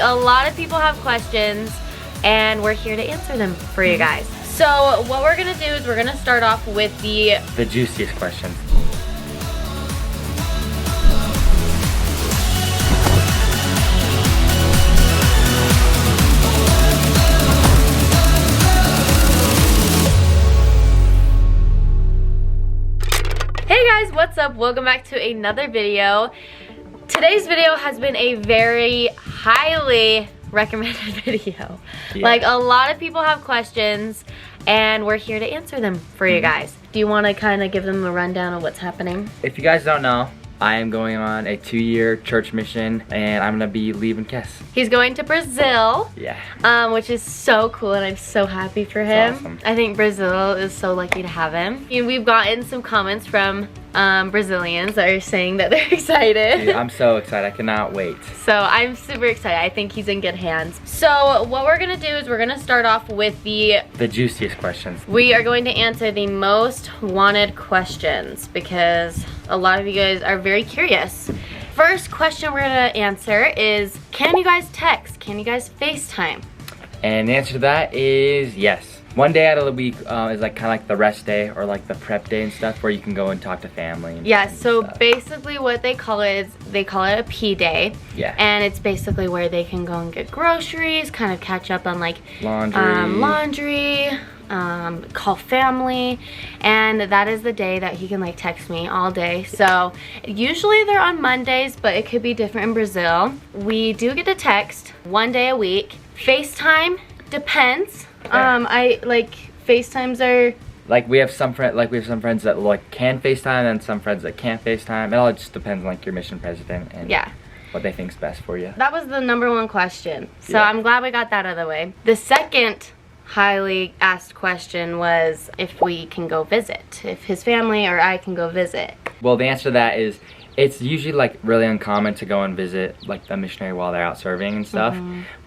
A lot of people have questions and we're here to answer them for you guys. So what we're gonna do is we're gonna start off with the juiciest questions. Hey guys, what's up? Welcome back to another video. Today's video has been a very highly recommended video. Yeah. Like, a lot of people have questions and we're here to answer them for you guys. Do you want to kind of give them a rundown of what's happening? If you guys don't know, I am going on a 2-year church mission and I'm gonna be leaving Kes. He's going to Brazil. Yeah. Which is so cool and I'm so happy for him. It's awesome. I think Brazil is so lucky to have him. We've gotten some comments from Brazilians that are saying that they're excited. Dude, I'm so excited, I cannot wait. So I'm super excited. I think he's in good hands. So what we're gonna do is we're gonna start off with the juiciest questions. We are going to answer the most wanted questions because a lot of you guys are very curious. First question we're gonna answer is, can you guys text? Can you guys FaceTime? And the answer to that is yes. One day out of the week is like kind of like the rest day or like the prep day and stuff where you can go and talk to family. And yeah, so stuff. basically what they call it is they call it a P day. Yeah. And it's basically where they can go and get groceries, kind of catch up on like laundry, call family, and that is the day that he can like text me all day. So usually they're on Mondays, but it could be different in Brazil. We do get to text one day a week. FaceTime depends. Yeah. I like FaceTimes are like we have some friends that like can FaceTime and some friends that can't FaceTime. It all just depends on like your mission president and yeah, what they think's best for you. That was the #1 question. So yeah. I'm glad we got that out of the way. The second highly asked question was if we can go visit, if his family or I can go visit. Well, the answer to that is it's usually like really uncommon to go and visit like the missionary while they're out serving and stuff.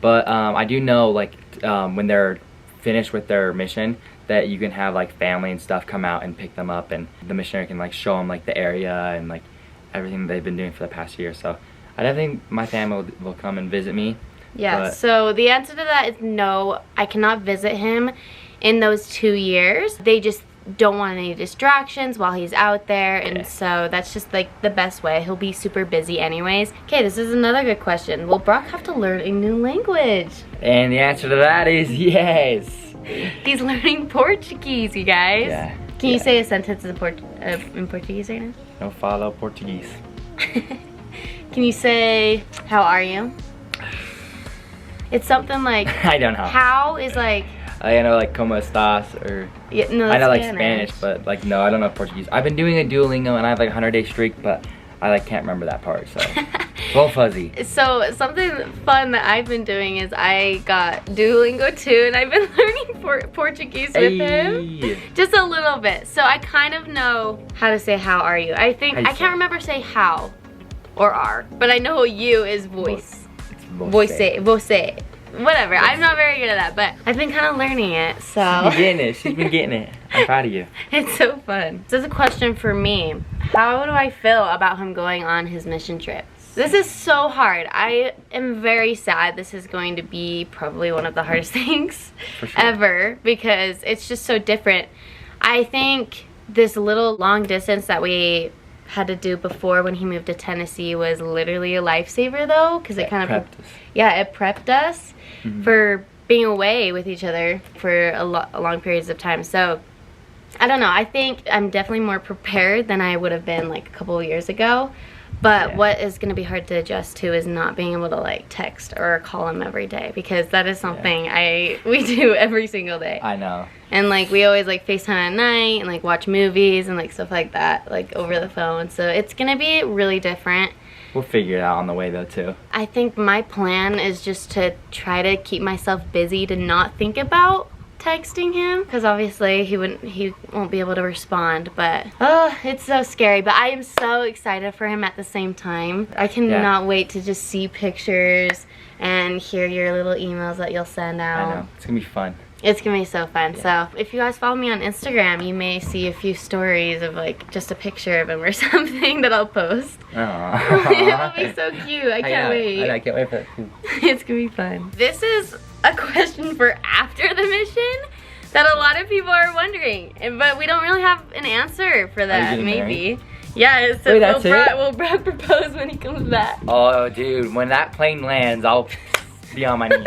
But I do know like when they're finished with their mission that you can have like family and stuff come out and pick them up, and the missionary can like show them like the area and like everything they've been doing for the past year. So I don't think my family will come and visit me. Yeah, so the answer to that is no, I cannot visit him in those 2 years. They just don't want any distractions while he's out there, and so that's just like the best way. He'll be super busy anyways. Okay, this is another good question. Will Brock have to learn a new language? And the answer to that is yes. He's learning Portuguese, you guys. Yeah. Can you say a sentence in Portuguese right now? No falo Portuguese. Can you say, how are you? It's something like I don't know. How is like I know like como estás or yeah, no, I know like Spanish, but like no, I don't know Portuguese. I've been doing a Duolingo and I have like a 100-day streak, but I like can't remember that part, so it's a little fuzzy. So something fun that I've been doing is I got Duolingo too, and I've been learning Portuguese with him, just a little bit. So I kind of know how to say how are you. I think I can't remember say how or are, but I know you is voice. Você. Whatever. I'm not very good at that, but I've been kind of learning it, so. She's getting it. She's been getting it. I'm proud of you. It's so fun. This is a question for me. How do I feel about him going on his mission trip? This is so hard. I am very sad. This is going to be probably one of the hardest things ever because it's just so different. I think this little long distance that we had to do before when he moved to Tennessee was literally a lifesaver though, because it kind of it prepped us for being away with each other for a long periods of time. So I don't know, I think I'm definitely more prepared than I would have been like a couple of years ago. But what is going to be hard to adjust to is not being able to like text or call him every day, because that is something we do every single day. I know. And like we always like FaceTime at night and like watch movies and like stuff like that, like over the phone. So it's going to be really different. We'll figure it out on the way though too. I think my plan is just to try to keep myself busy to not think about texting him, because obviously he won't be able to respond, but it's so scary. But I am so excited for him at the same time. I cannot wait to just see pictures and hear your little emails that you'll send out. I know, it's gonna be fun. It's gonna be so fun. So if you guys follow me on Instagram, you may see a few stories of like just a picture of him or something that I'll post. It'll be so cute. I can't wait. I can't wait for it. It's gonna be fun. This is a question for after the mission that a lot of people are wondering, but we don't really have an answer for that. Maybe. Yeah, it says will Brock propose when he comes back? Oh, dude, when that plane lands, I'll be on my knees.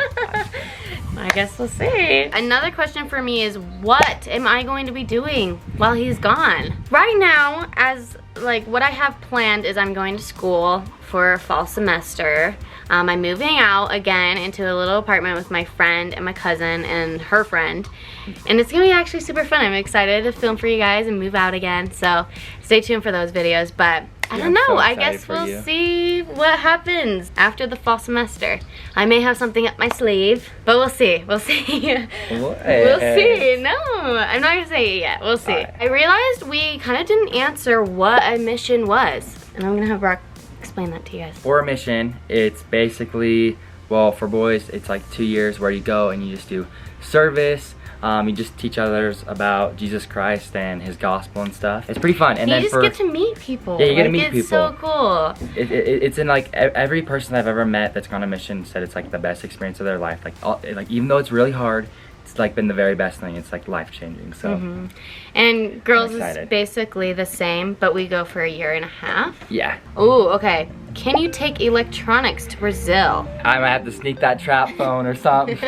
I guess we'll see. Another question for me is, what am I going to be doing while he's gone? Right now, as like what I have planned is I'm going to school for fall semester. I'm moving out again into a little apartment with my friend and my cousin and her friend. And it's gonna be actually super fun. I'm excited to film for you guys and move out again. So stay tuned for those videos. But I don't know, so I guess we'll see what happens after the fall semester. I may have something up my sleeve, but we'll see. We'll see. We'll see. No, I'm not gonna say it yet. We'll see. Right. I realized we kind of didn't answer what a mission was. And I'm gonna have Brock explain that to you guys. For a mission, it's basically, well, for boys, it's like 2 years where you go and you just do service. You just teach others about Jesus Christ and his gospel and stuff. It's pretty fun. And you just get to meet people. Yeah, you get to meet people. It's so cool. It's in like every person I've ever met that's gone on a mission said it's like the best experience of their life. Like even though it's really hard, it's like been the very best thing. It's like life changing. So. And girls is basically the same, but we go for a year and a half. Yeah. Oh, okay. Can you take electronics to Brazil? I might have to sneak that trap phone or something.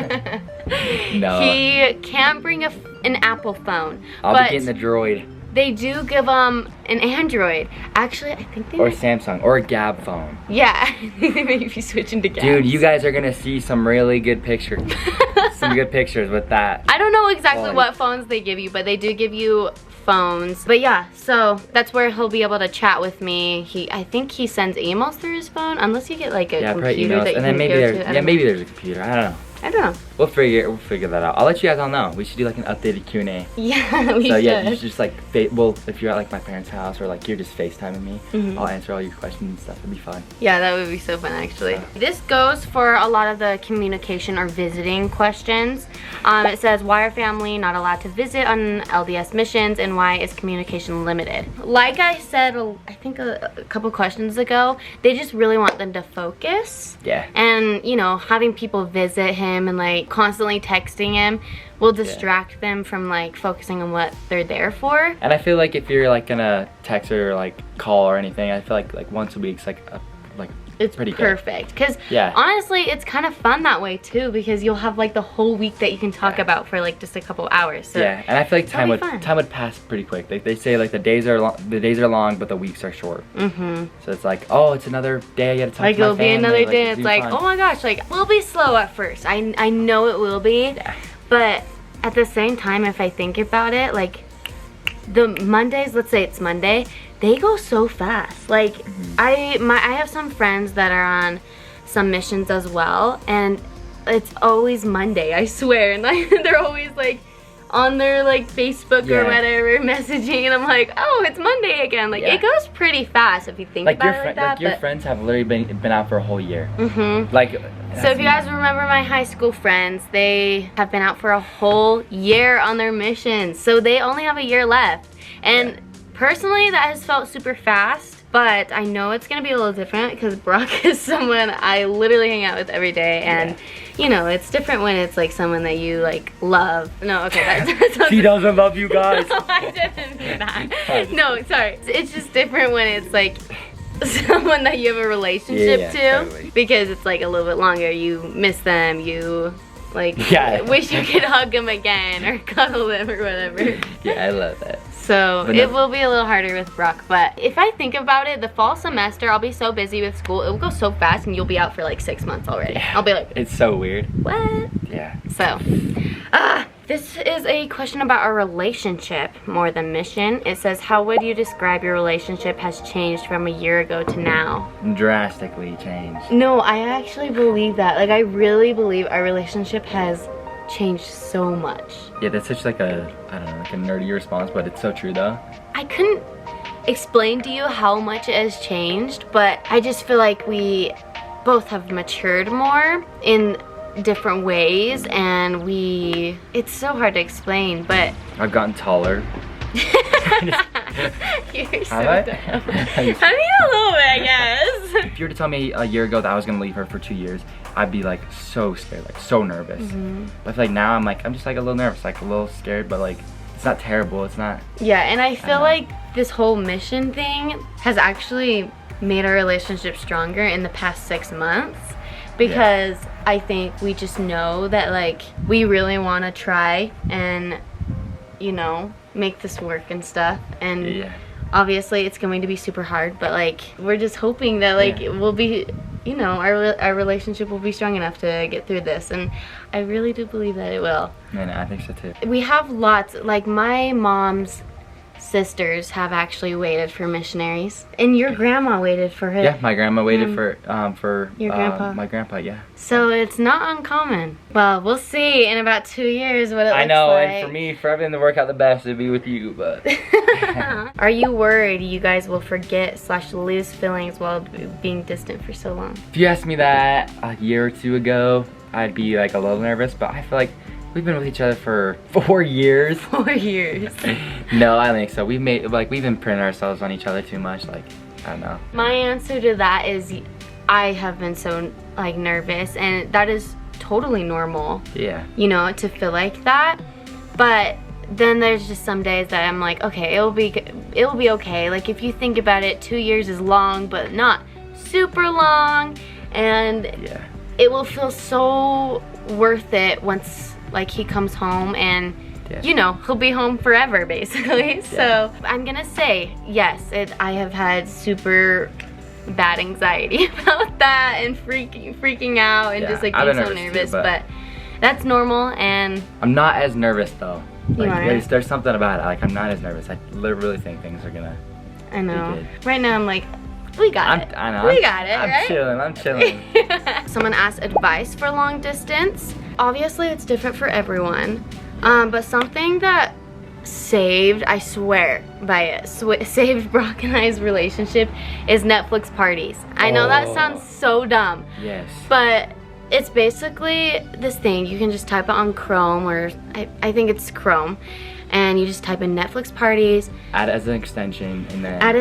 No. He can bring an Apple phone. I'll be getting the Droid. They do give an Android. Actually, I think they or Samsung or a Gab phone. Yeah, I think they may be switching to Gab. Dude, you guys are gonna see some really good pictures. Some good pictures with that. I don't know exactly what phones they give you, but they do give you phones. But yeah, so that's where he'll be able to chat with me. I think he sends emails through his phone, unless you get like a computer that you can go to. Maybe there's a computer. I don't know. I don't know. We'll figure that out. I'll let you guys all know. We should do like an updated Q&A. Yeah, we should. So yeah, you should just like, if you're at like my parents' house or like you're just FaceTiming me, I'll answer all your questions and stuff. It'd be fun. Yeah, that would be so fun actually. This goes for a lot of the communication or visiting questions. It says, why are family not allowed to visit on LDS missions and why is communication limited? Like I said, I think a couple questions ago, they just really want them to focus. Yeah. And you know, having people visit him and like constantly texting him will distract them from like focusing on what they're there for. And I feel like if you're like gonna text or like call or anything, I feel like once a week's like it's pretty perfect. Because honestly, it's kind of fun that way too, because you'll have like the whole week that you can talk about for like just a couple hours. So yeah, and I feel like time would pass pretty quick. They say like the days are long, but the weeks are short. So it's like, oh, it's another day. I gotta talk to my family. Like it'll be another day. It's like, oh my gosh, like we'll be slow at first. I know it will be, but at the same time, if I think about it, like the Mondays, let's say it's Monday, they go so fast. Like I have some friends that are on some missions as well, and it's always Monday, I swear. And like they're always like on their like Facebook or whatever messaging, and I'm like, oh, it's Monday again. Like it goes pretty fast if you think about it like that. Like your friends have literally been out for a whole year. Like so if you guys remember my high school friends, they have been out for a whole year on their missions. So they only have a year left. And personally, that has felt super fast, but I know it's gonna be a little different because Brock is someone I literally hang out with every day, and you know, it's different when it's like someone that you like love. No, okay, that's she doesn't love you guys. No, I didn't do that. No, sorry. It's just different when it's like someone that you have a relationship to, totally. Because it's like a little bit longer. You miss them, you like wish you could hug them again or cuddle them or whatever. Yeah, I love that. So it will be a little harder with Brock, but if I think about it, the fall semester, I'll be so busy with school, it will go so fast and you'll be out for like 6 months already. Yeah. I'll be like, it's so weird. What? Yeah. So, this is a question about our relationship more than mission. It says, how would you describe your relationship has changed from a year ago to now? Drastically changed. No, I actually believe that. Like, I really believe our relationship has changed so much. Yeah, that's such like a, I don't know, like a nerdy response, but it's so true though. I couldn't explain to you how much it has changed, but I just feel like we both have matured more in different ways, and it's so hard to explain, but I've gotten taller. You're so Have I? dumb. I mean, a little bit, I guess. If you were to tell me a year ago that I was gonna leave her for 2 years, I'd be like so scared, like so nervous. But I feel like now I'm just like a little nervous, like a little scared, but like it's not terrible. It's not. Yeah, and I feel like this whole mission thing has actually made our relationship stronger in the past 6 months, because I think we just know that like we really want to try and, you know, make this work and stuff. And obviously it's going to be super hard, but like we're just hoping that like it will be, you know, our relationship will be strong enough to get through this, and I really do believe that it will. And I think so too. We have lots, like my mom's sisters have actually waited for missionaries, and your grandma waited for it. Yeah, my grandma waited for your grandpa. My grandpa, yeah. So it's not uncommon. Well, we'll see in about 2 years what it looks like. I know, and for everything to work out the best, it'd be with you, but. Are you worried you guys will forget / lose feelings while being distant for so long? If you asked me that a year or 2 ago, I'd be like a little nervous, but I feel like we've been with each other for 4 years. 4 years. No, I think so. We've imprinted ourselves on each other too much. Like, I don't know. My answer to that is I have been so like nervous, and that is totally normal. Yeah. You know, to feel like that. But then there's just some days that I'm like, okay, it'll be okay. Like if you think about it, 2 years is long, but not super long, and it will feel so worth it once like he comes home, and you know, he'll be home forever basically. So I'm gonna say yes, I have had super bad anxiety about that, and freaking out, and just like being so nervous too, but that's normal. And I'm not as nervous though. Like, you there's something about it, like I'm not as nervous. I literally think things are gonna be good. Right now I'm like, we got it. I know. We got it, right? I'm chilling. Someone asked advice for long distance. Obviously it's different for everyone, but something that saved, I swear by it, saved Brock and I's relationship is Netflix parties. I know that sounds so dumb. Yes. But it's basically this thing. You can just type it on Chrome, or I think it's Chrome, and you just type in Netflix parties. Add it as an extension, and then add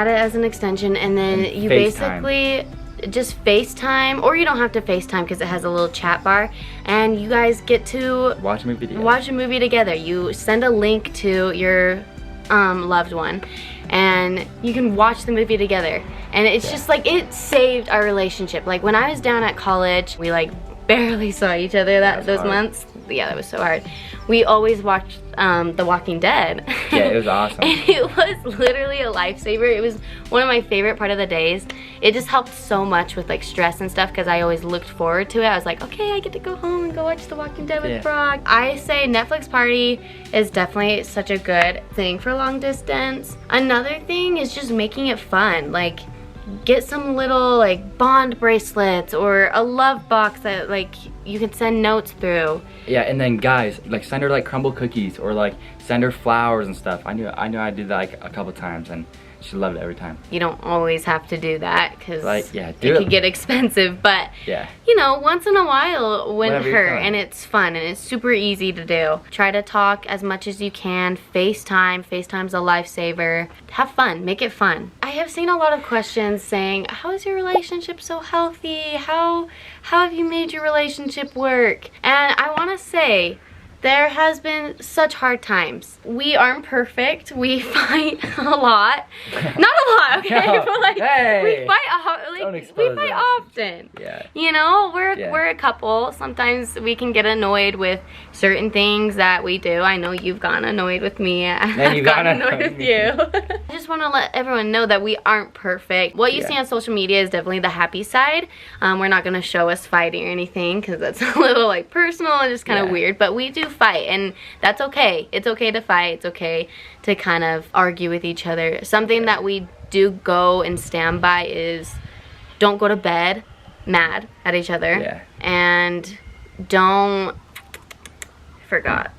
it as an extension, and then you basically just FaceTime, or you don't have to FaceTime because it has a little chat bar, and you guys get to watch a movie together. Watch a movie together. You send a link to your loved one, and you can watch the movie together. And it's just like, it saved our relationship. Like when I was down at college, we like barely saw each other those months. Yeah, that was so hard. We always watched The Walking Dead. Yeah, it was awesome. And it was literally a lifesaver. It was one of my favorite part of the days. It just helped so much with like stress and stuff, because I always looked forward to it. I was like, okay, I get to go home and go watch The Walking Dead with Brock. I say Netflix party is definitely such a good thing for long distance. Another thing is just making it fun. Like, get some little like bond bracelets or a love box that like you can send notes through. Yeah, and then guys, like send her like crumble cookies, or like send her flowers and stuff. I knew I did that like a couple times, and she loved it every time. You don't always have to do that, because like, it could get expensive, but you know, once in a while wouldn't hurt, and it's fun, and it's super easy to do. Try to talk as much as you can. FaceTime's a lifesaver. Have fun, make it fun. I have seen a lot of questions saying, how is your relationship so healthy? How have you made your relationship work? And I want to say, there has been such hard times. We aren't perfect. We fight a lot. Not a lot, okay? No. But like, hey. we fight often. Yeah. You know, we're a couple. Sometimes we can get annoyed with certain things that we do. I know you've gotten annoyed with me. I've gotten annoyed with you. I just want to let everyone know that we aren't perfect. What you see on social media is definitely the happy side. We're not going to show us fighting or anything, because that's a little like personal and just kind of weird. But we do fight, and that's okay. It's okay to fight. It's okay to kind of argue with each other. Something that we do go and stand by is don't go to bed mad at each other, and don't forgot.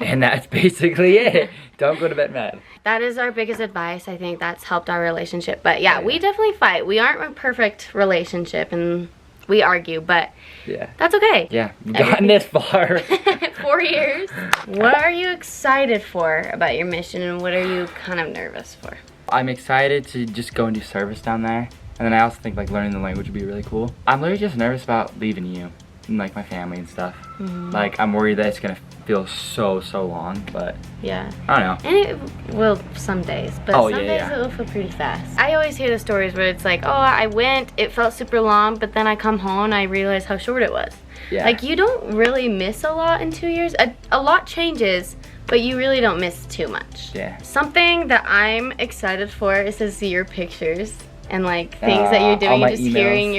And that's basically it. Don't go to bed mad. That is our biggest advice. I think that's helped our relationship. But yeah, we definitely fight. We aren't a perfect relationship, and we argue, but yeah, that's okay. Yeah, we've gotten this far. 4 years. What are you excited for about your mission, and what are you kind of nervous for? I'm excited to just go and do service down there, and then I also think like learning the language would be really cool. I'm literally just nervous about leaving you and like my family and stuff. Like I'm worried that it's gonna feel so long, but yeah, I don't know. And it will some days, but some days it will feel pretty fast. I always hear the stories where it's like, oh, I went, it felt super long, but then I come home and I realize how short it was. Yeah. Like you don't really miss a lot in 2 years. A lot changes, but you really don't miss too much. Yeah. Something that I'm excited for is to see your pictures and like things that you're doing, and just hearing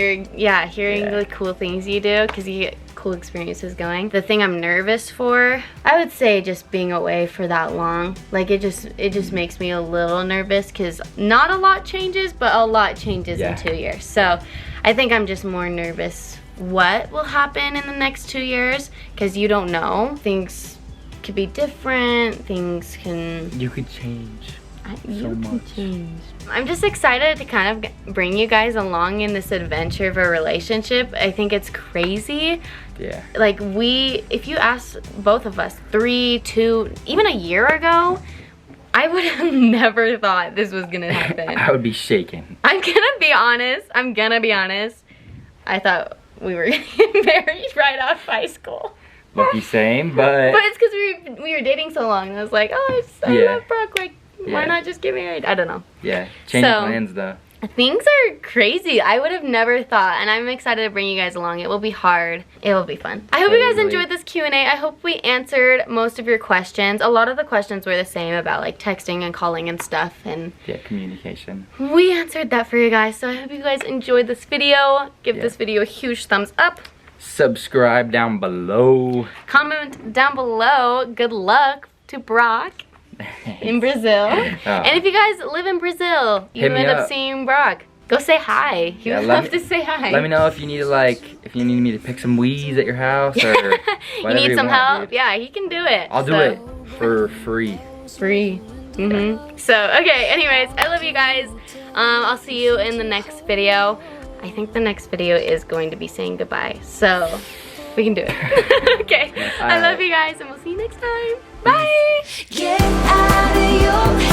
hearing the cool things you do, because you get cool experiences going. The thing I'm nervous for, I would say just being away for that long. Like it just makes me a little nervous, because not a lot changes, but a lot changes in 2 years. So I think I'm just more nervous what will happen in the next 2 years, because you don't know. Things could be different, things can... You could change. You can change. I'm just excited to kind of bring you guys along in this adventure of a relationship. I think it's crazy. Yeah. Like if you asked both of us 3, 2, even a year ago, I would have never thought this was gonna happen. I would be shaking. I'm gonna be honest. I thought we were getting married right out of high school. Lucky same, but it's because we were dating so long. And I was like, oh, I love Brooke. Like, why not just get married? I don't know. Yeah, change plans though. Things are crazy. I would have never thought, and I'm excited to bring you guys along. It will be hard. It will be fun. I hope you guys enjoyed this Q&A. I hope we answered most of your questions. A lot of the questions were the same about like texting and calling and stuff, and communication. We answered that for you guys, so I hope you guys enjoyed this video. Give this video a huge thumbs up. Subscribe down below. Comment down below. Good luck to Brock in Brazil. And if you guys live in Brazil, you end up seeing Brock, go say hi. He would love to say hi. Let me know if you need me to pick some weeds at your house, or you need some help. Dude. Yeah, he can do it. I'll do it for free. Free. So okay, anyways, I love you guys. I'll see you in the next video. I think the next video is going to be saying goodbye, so we can do it. Okay, I love you guys, and we'll see you next time. Bye. Get out of your